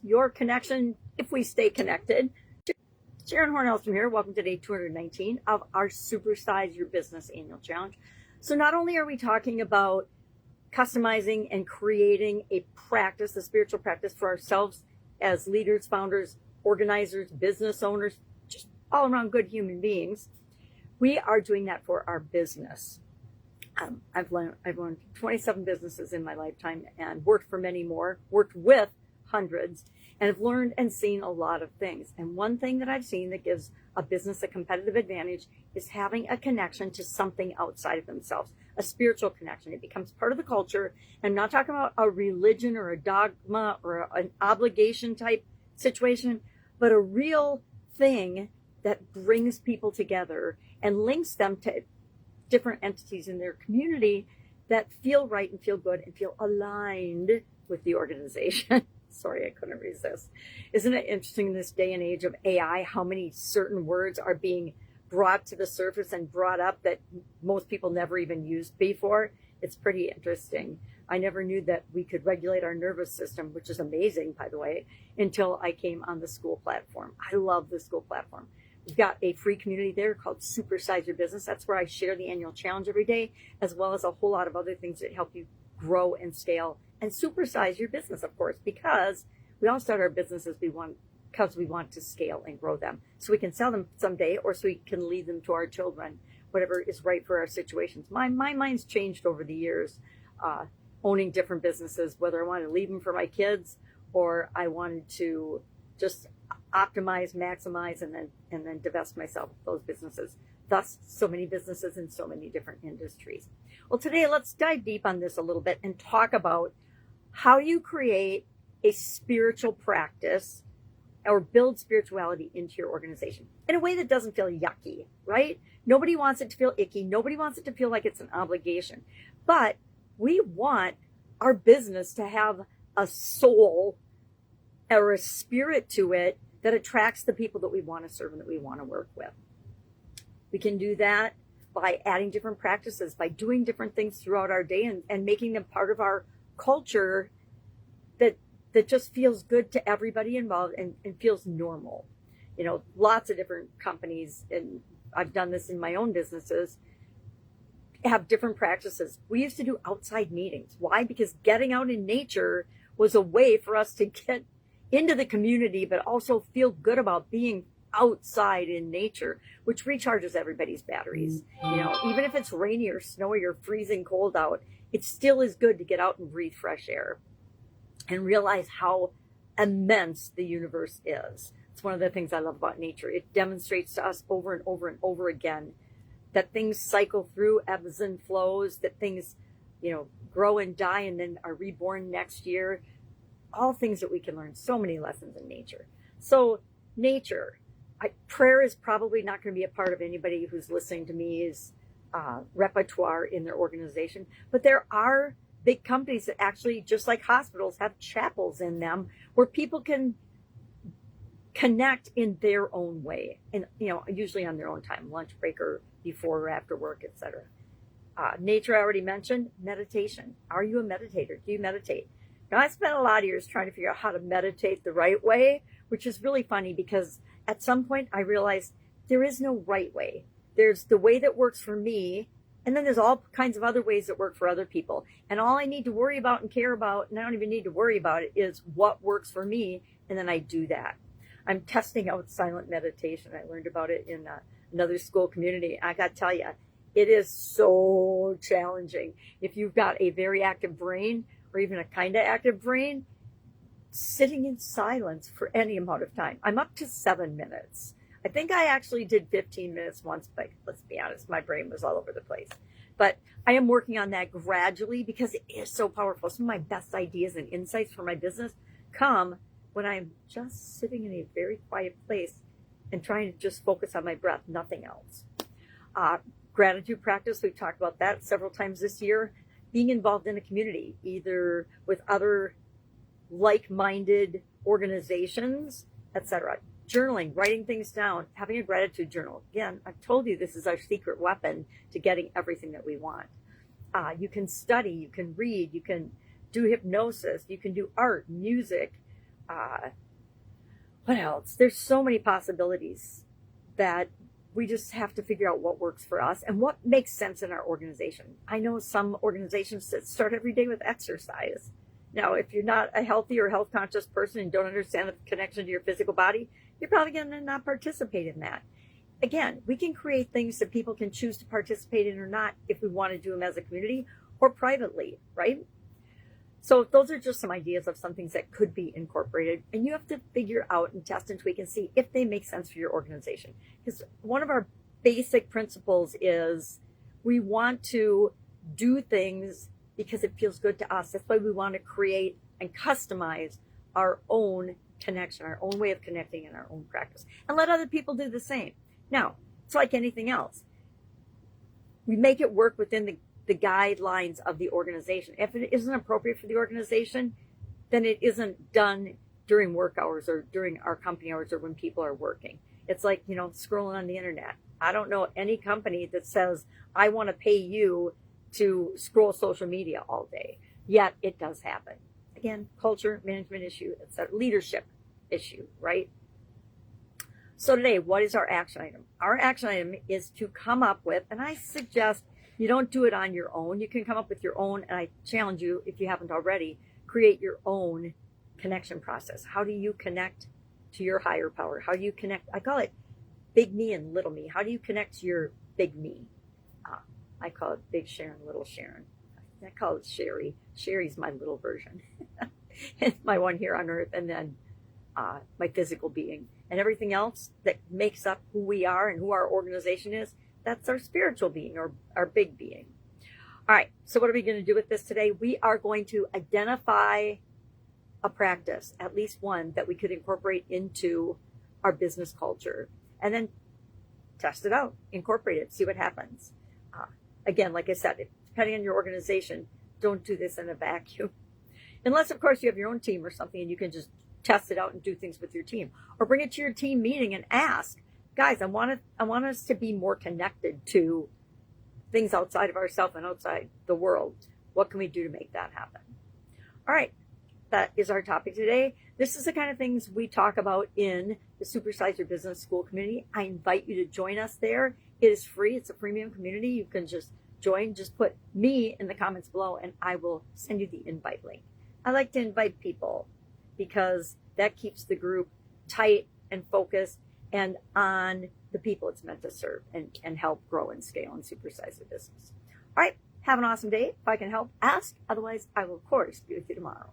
your connection if we stay connected. Sharon Horne-Ellstrom here. Welcome to day 219 of our Supersize Your Business Annual Challenge. So not only are we talking about customizing and creating a practice, a spiritual practice for ourselves as leaders, founders, organizers, business owners, just all around good human beings, we are doing that for our business. I've learned 27 businesses in my lifetime and worked for many more, worked with hundreds, and have learned and seen a lot of things. And one thing that I've seen that gives a business a competitive advantage is having a connection to something outside of themselves, a spiritual connection. It becomes part of the culture. I'm not talking about a religion or a dogma or an obligation type situation, but a real thing that brings people together and links them to different entities in their community that feel right and feel good and feel aligned with the organization. Sorry, I couldn't resist. Isn't it interesting in this day and age of AI, how many certain words are being brought to the surface and brought up that most people never even used before? It's pretty interesting. I never knew that we could regulate our nervous system, which is amazing, by the way, until I came on the school platform. I love the school platform. We've got a free community there called Supersize Your Business. That's where I share the annual challenge every day, as well as a whole lot of other things that help you grow and scale and supersize your business, of course, because we all start our businesses because we want to scale and grow them so we can sell them someday, or so we can leave them to our children, whatever is right for our situations. My mind's changed over the years, owning different businesses, whether I wanted to leave them for my kids or I wanted to just optimize, maximize, and then divest myself of those businesses. Thus, so many businesses in so many different industries. Well, today, let's dive deep on this a little bit and talk about how you create a spiritual practice or build spirituality into your organization in a way that doesn't feel yucky, right? Nobody wants it to feel icky. Nobody wants it to feel like it's an obligation. But we want our business to have a soul or a spirit to it that attracts the people that we want to serve and that we want to work with. We can do that by adding different practices, by doing different things throughout our day and making them part of our culture that just feels good to everybody involved and feels normal. You know, lots of different companies, and I've done this in my own businesses, have different practices. We used to do outside meetings. Why? Because getting out in nature was a way for us to get into the community, but also feel good about being outside in nature, which recharges everybody's batteries. You know, even if it's rainy or snowy or freezing cold out, it still is good to get out and breathe fresh air and realize how immense the universe is. It's one of the things I love about nature. It demonstrates to us over and over and over again that things cycle through ebbs and flows, that things, you know, grow and die and then are reborn next year. All things that we can learn, so many lessons in nature. So nature, prayer is probably not going to be a part of anybody who's listening to me's repertoire in their organization, but there are big companies that actually, just like hospitals, have chapels in them where people can connect in their own way, and usually on their own time, lunch break or before or after work, etc. Nature, I already mentioned. Meditation. Are you a meditator? Do you meditate? Now, I spent a lot of years trying to figure out how to meditate the right way, which is really funny because at some point I realized there is no right way. There's the way that works for me, and then there's all kinds of other ways that work for other people. And all I need to worry about and care about, and I don't even need to worry about it, is what works for me, and then I do that. I'm testing out silent meditation. I learned about it in another school community. I got to tell you, it is so challenging. If you've got a very active brain, or even a kind of active brain, sitting in silence for any amount of time. I'm up to 7 minutes. I think I actually did 15 minutes once, but let's be honest, my brain was all over the place. But I am working on that gradually because it is so powerful. Some of my best ideas and insights for my business come when I'm just sitting in a very quiet place and trying to just focus on my breath, nothing else. Gratitude practice, we've talked about that several times this year. Being involved in a community, either with other like-minded organizations, etc. Journaling, writing things down, having a gratitude journal. Again, I've told you this is our secret weapon to getting everything that we want. You can study, you can read, you can do hypnosis, you can do art, music, What else? There's so many possibilities that we just have to figure out what works for us and what makes sense in our organization. I know some organizations that start every day with exercise. Now, if you're not a healthy or health conscious person and don't understand the connection to your physical body, you're probably going to not participate in that. Again, we can create things that people can choose to participate in or not if we want to do them as a community or privately, right? So those are just some ideas of some things that could be incorporated, and you have to figure out and test and tweak and see if they make sense for your organization. Because one of our basic principles is we want to do things because it feels good to us. That's why we want to create and customize our own connection, our own way of connecting in our own practice, and let other people do the same. Now, it's like anything else. We make it work within the guidelines of the organization. If it isn't appropriate for the organization, then it isn't done during work hours or during our company hours or when people are working. It's like, scrolling on the internet. I don't know any company that says, I want to pay you to scroll social media all day. Yet it does happen. Again, culture, management issue, it's a leadership issue, right? So today, what is our action item? Our action item is to come up with, and I suggest you don't do it on your own. You can come up with your own, and I challenge you, if you haven't already, create your own connection process. How do you connect to your higher power? How do you connect? I call it big me and little me. How do you connect to your big me? I call it Big Sharon, Little Sharon. I call it Sherry. Sherry's my little version. It's my one here on earth, and then my physical being. And everything else that makes up who we are and who our organization is, that's our spiritual being or our big being. All right, so what are we going to do with this today? We are going to identify a practice, at least one, that we could incorporate into our business culture, and then test it out, incorporate it, see what happens. Again, like I said, depending on your organization, don't do this in a vacuum. Unless, of course, you have your own team or something and you can just test it out and do things with your team. Or bring it to your team meeting and ask, guys, I want us to be more connected to things outside of ourselves and outside the world. What can we do to make that happen? All right, that is our topic today. This is the kind of things we talk about in the Supersize Your Business School community. I invite you to join us there. It is free. It's a premium community. You can just join. Just put me in the comments below and I will send you the invite link. I like to invite people because that keeps the group tight and focused and on the people it's meant to serve and help grow and scale and supersize their business. All right, have an awesome day. If I can help, ask. Otherwise, I will, of course, be with you tomorrow.